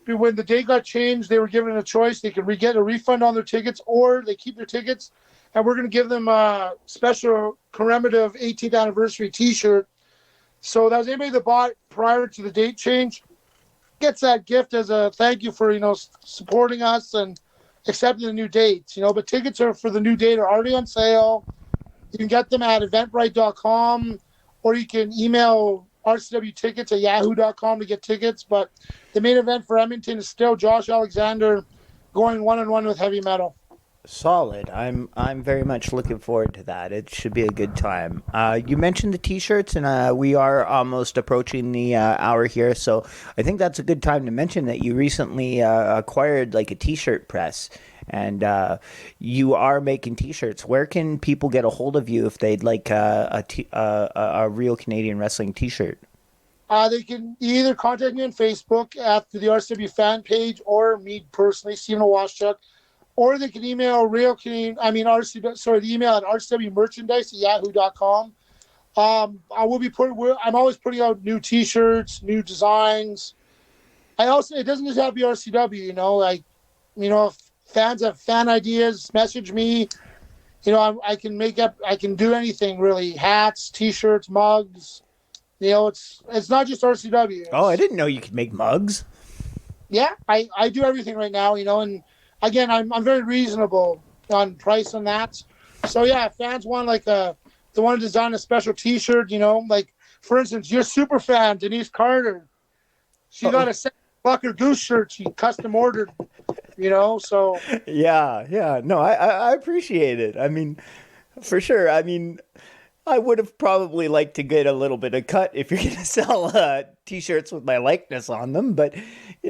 when the date got changed, they were given a choice. They could get a refund on their tickets or they keep their tickets. And we're going to give them a special commemorative 18th anniversary T-shirt. So that was anybody that bought prior to the date change gets that gift as a thank you for, you know, supporting us and accepting the new dates, but tickets are for the new date are already on sale. You can get them at eventbrite.com, or you can email RCW tickets at yahoo.com to get tickets. But the main event for Edmonton is still Josh Alexander going one-on-one with heavy metal. Solid. I'm very much looking forward to that. It should be a good time. You mentioned the T-shirts, and we are almost approaching the hour here, so I think that's a good time to mention that you recently acquired like a T-shirt press, and you are making T-shirts. Where can people get a hold of you if they'd like a Real Canadian Wrestling T-shirt? They can either contact me on Facebook at the RCW fan page, or me personally, Stephen Owaszchuk. Or they can email the email at rcwmerchandise@yahoo.com. I'm always putting out new T-shirts, new designs. It doesn't just have to be RCW, if fans have fan ideas, message me. I can do anything really. Hats, T-shirts, mugs. It's not just RCW. Oh, I didn't know you could make mugs. Yeah, I do everything right now, and again, I'm very reasonable on price on that. So yeah, if fans want they want to design a special T-shirt, for instance, your super fan Denise Carter, she got a Bucker Goose shirt she custom ordered. So yeah, no, I appreciate it. I mean, for sure. I mean, I would have probably liked to get a little bit of cut if you're going to sell T-shirts with my likeness on them, but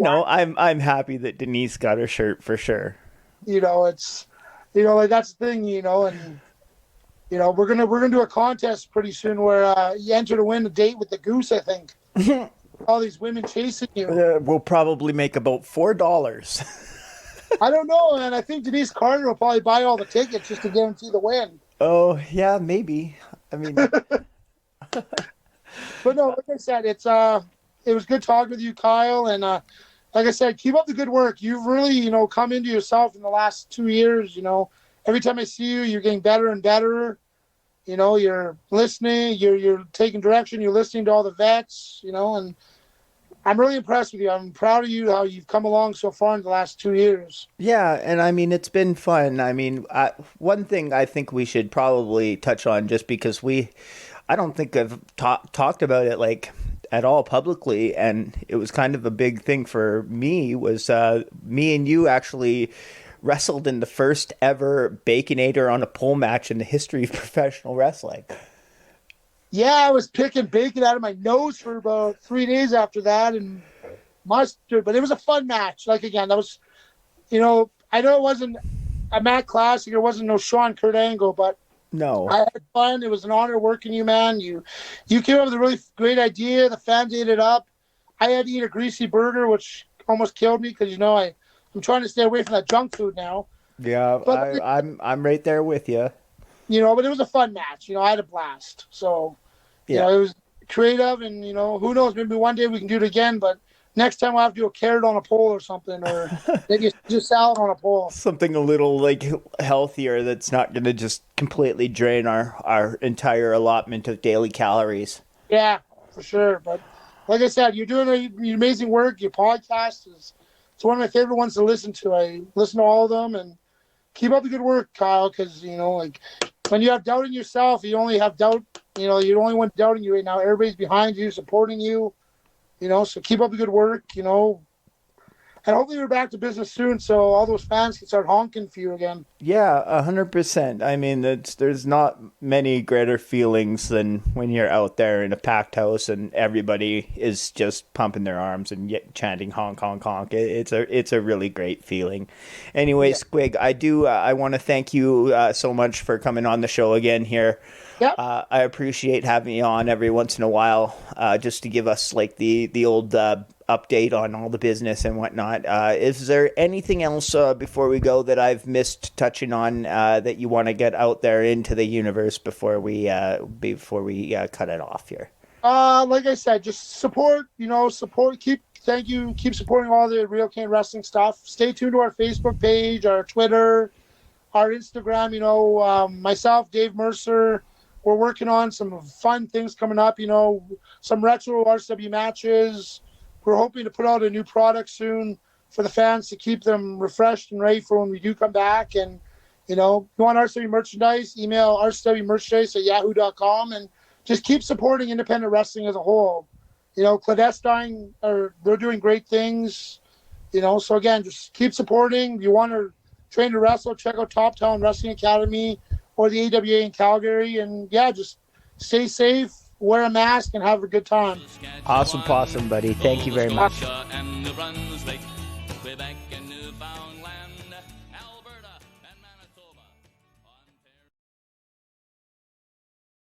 I'm happy that Denise got her shirt for sure. It's that's the thing, and we're gonna do a contest pretty soon where you enter to win a date with the goose. I think all these women chasing you. We'll probably make about $4. I don't know, and I think Denise Carter will probably buy all the tickets just to guarantee the win. Oh yeah, maybe. I mean, but no, like I said, it was good talking with you, Kyle, and like I said, keep up the good work. You've really, come into yourself in the last 2 years. Every time I see you, you're getting better and better. You're listening, you're taking direction, you're listening to all the vets, and I'm really impressed with you. I'm proud of you, how you've come along so far in the last 2 years. Yeah, and I mean, it's been fun. I mean, one thing I think we should probably touch on, just because I don't think I've talked about it like at all publicly, and it was kind of a big thing for me, was me and you actually wrestled in the first ever Baconator on a pole match in the history of professional wrestling. Yeah, I was picking bacon out of my nose for about 3 days after that, and mustard, but it was a fun match. Like, again, that was, I know it wasn't a Matt Classic, it wasn't no Sean Kurt Angle, but no, I had fun. It was an honor working you, man. You came up with a really great idea. The fans ate it up. I had to eat a greasy burger, which almost killed me because, I'm trying to stay away from that junk food now. Yeah, but I'm right there with you. But it was a fun match. I had a blast. So, it was creative, and, who knows, maybe one day we can do it again, but next time we'll have to do a carrot on a pole or something, or maybe just salad on a pole. Something a little, healthier that's not going to just completely drain our entire allotment of daily calories. Yeah, for sure. But like I said, you're doing amazing work. Your podcast it's one of my favorite ones to listen to. I listen to all of them, and keep up the good work, Kyle, because, when you have doubt in yourself, you only have doubt, you're the only one doubting you right now. Everybody's behind you, supporting you, so keep up the good work, and hopefully we're back to business soon so all those fans can start honking for you again. Yeah, 100%. I mean, there's not many greater feelings than when you're out there in a packed house and everybody is just pumping their arms and chanting honk, honk, honk. It's a really great feeling. Anyway, yeah. Squig, I want to thank you so much for coming on the show again here. Yep. I appreciate having you on every once in a while, just to give us the old update on all the business and whatnot. Is there anything else before we go that I've missed touching on that you want to get out there into the universe before we cut it off here? Like I said, just support. Keep supporting all the Real Canadian Wrestling stuff. Stay tuned to our Facebook page, our Twitter, our Instagram. Myself, Dave Mercer. We're working on some fun things coming up, some retro RCW matches. We're hoping to put out a new product soon. for the fans to keep them refreshed and ready for when we do come back. And, you know, if you want RCW merchandise, email rcwmerchandise@yahoo.com, and just keep supporting independent wrestling as a whole. You know, Clandestine, they're doing great things, you know, so again, just keep supporting. If you want to train to wrestle, check out Top Talent Wrestling Academy or the AWA in Calgary. And yeah, just stay safe, wear a mask, and have a good time. Awesome possum, buddy. Thank you very much.